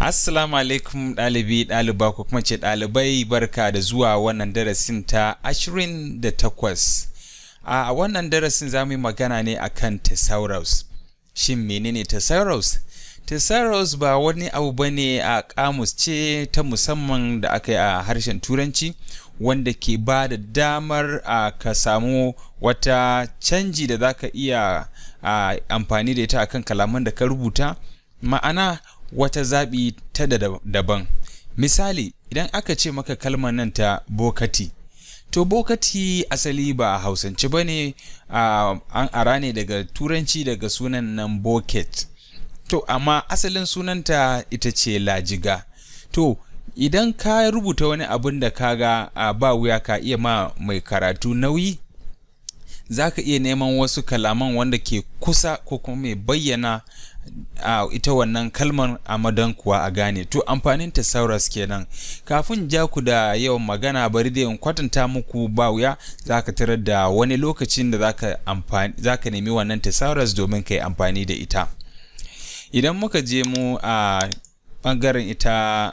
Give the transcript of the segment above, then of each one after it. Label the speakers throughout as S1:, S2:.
S1: Assalamu alaikum ɗaliba ko kuma ce ɗalibai, barka da zuwa wannan darasin ta 28. A wannan darasin za mu yi magana ne akan Thesauraus. Shin menene Thesauraus? Thesauraus ba wani abu bane, a kamus ce ta musamman da aka yi a harshen Turanci wanda ke ba da damar ka samu wata canji da za ka iya amfani da ita akan kalaman da ka rubuta, ma'ana wata zaɓi ta daban. Misali, idan aka ce maka kalmar nan ta bokati, to bokati asali ba a hausance ba ne, an ara ne daga turanci daga sunan nan bucket. To amma asalin sunanta ita ce lajiga. To idan ka rubuta wani abin da kaga ba wuya ka iya ma mai karatu nauyi, za ka iya neman wasu kalaman wanda ke kusa ko kuma mai bayyana ita wannan kalmar a madan kuwa a gane. To amfanin Thesaurus kenan. Kafin ja ku da yawan magana, bari da in kwatanta muku ba wuya, za ka tarar da wani lokacin da za ka nemi wannan Thesaurus domin ka yi amfani da ita. Idan muka je mu a ɓangaren ita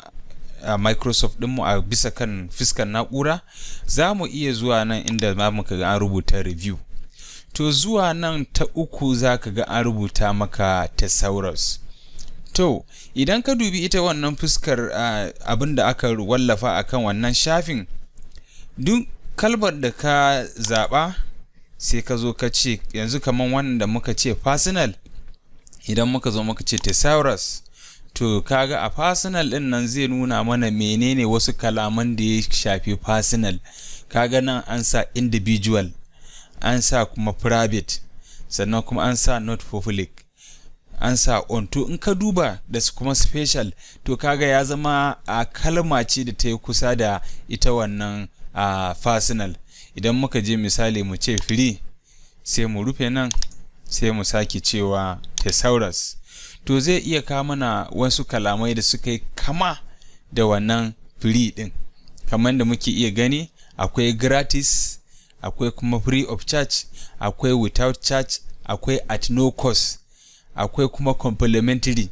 S1: Microsoft ɗinmu a bisa kan fuskar na'ura, za mu iya zuwa nan inda ma muka ga an rubuta review. To zuwa nan ta uku za ka ga an rubuta maka Thesaurus. To idan ka dubi ita wannan fuskar abin da aka wallafa akan wannan shafin, duk kalmar da ka zaɓa sai ka zo ka ce, yanzu kamar wannan da muka ce personal, idan muka zo muka ce Thesaurus, to kaga a personal din nan zai nuna mana menene wasu kalaman da ya shafi personal. Kaga nan an sa individual, an sa kuma private, sannan kuma an sa not public, an sa on. To in ka duba da kuma special, to kaga ya zama a kalma ce da ta yi kusa da ita wannan personal. Idan muka je misali mu ce free, sai mu rufe nan, sai mu sake cewa Thesaurus, to zai iya kawo mana wasu kalamai da suka yi kama da wannan free din. Kamar da muke iya gani, akwai gratis, akwai kuma free of charge, akwai without charge, akwai at no cost, akwai kuma complimentary.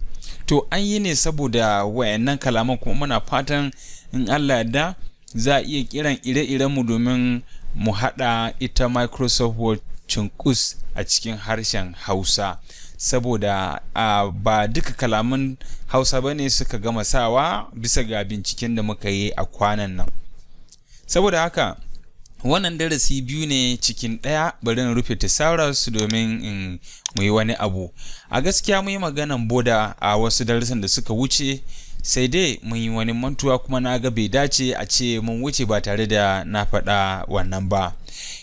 S1: To an yi ne saboda wayannan kalaman, kuma muna fatan in Allah yarda za a iya kiran ire-irenmu domin mu haɗa ita Microsoft Word cunkus a cikin harshen Hausa, saboda ba duka kalaman Hausa ba ne suka gama sawa bisa ga binciken da muka yi a kwanan nan. Saboda haka wannan darasi biyu ne cikin ɗaya. Bari in rufe Thesaurus domin in mu yi wani abu. A gaskiya mun yi maganan boda a wasu darasan da suka wuce, sai dai mun yi wani mantuwa, kuma na ga bai dace a ce mun wuce ba tare da na faɗa wannan ba.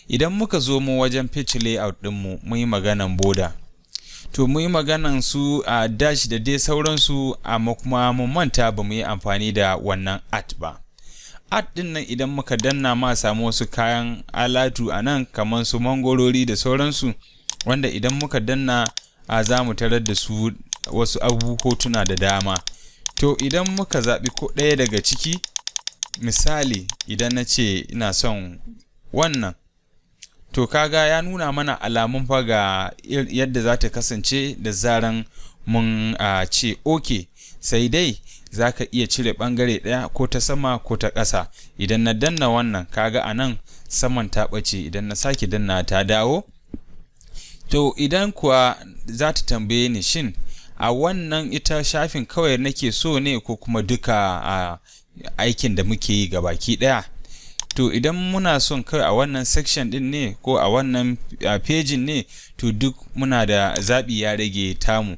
S1: Idan muka zo mu wajen page layout ɗinmu, mun yi maganan boda, to mun yi maganan su a dash da dai sauransu, amma kuma mun manta ba mu yi amfani da wannan at ba. At ɗin nan idan muka danna ma samu wasu kayan alatu a nan kamar su mangorori da sauransu, wanda idan muka danna za mu tarar da su wasu hotuna da dama. To idan muka zaɓi ko ɗaya daga ciki, misali idan na ce ina son wannan, to kaga ya nuna mana alamun fa ga yadda za ta kasance da zaran mun ce OK. Sai dai za ka iya cire ɓangare ɗaya, ko ta sama ko ta ƙasa. Idan na danna wannan, kaga a nan saman ta ɓace, idan na sake danna ta dawo. To idan kuwa za ta tambaye ni, shin a wannan ita shafin kawai nake so ne ko kuma duka aikin da muke yi gabaki ɗaya? To idan muna son kai a wannan section din ne ko a wannan pejin ne, to duk muna da zaɓi, ya rage tamu.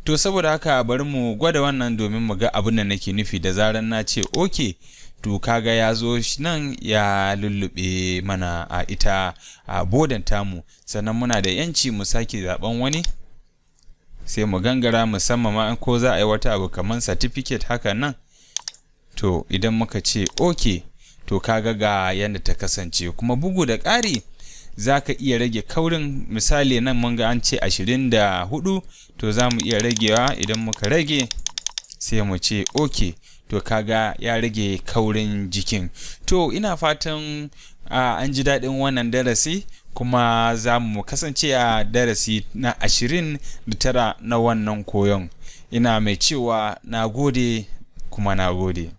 S1: To saboda haka bari mu gwada wannan domin mu ga abin da nake nufi. Da zaran na ce OK, to kaga ya zo nan ya lullube mana a ita bodan tamu. Sannan muna da yanci mu sake zaben wani, sai mu gangara, musamman ma ko za a yi wata abu kamar certificate haka nan. To idan muka ce OK, to kaga ga yadda ta kasance. Kuma bugu da ƙari, za ka iya rage kaurin. Misali nan mun ga an ce 24, to za mu iya ragewa. Idan muka rage, sai mu ce OK, to kaga ya rage kaurin jikin. To ina fatan an ji daɗin wannan darasi, kuma za mu kasance a darasi na 29 na wannan koyon. Ina mai cewa na gode. kuma na gode.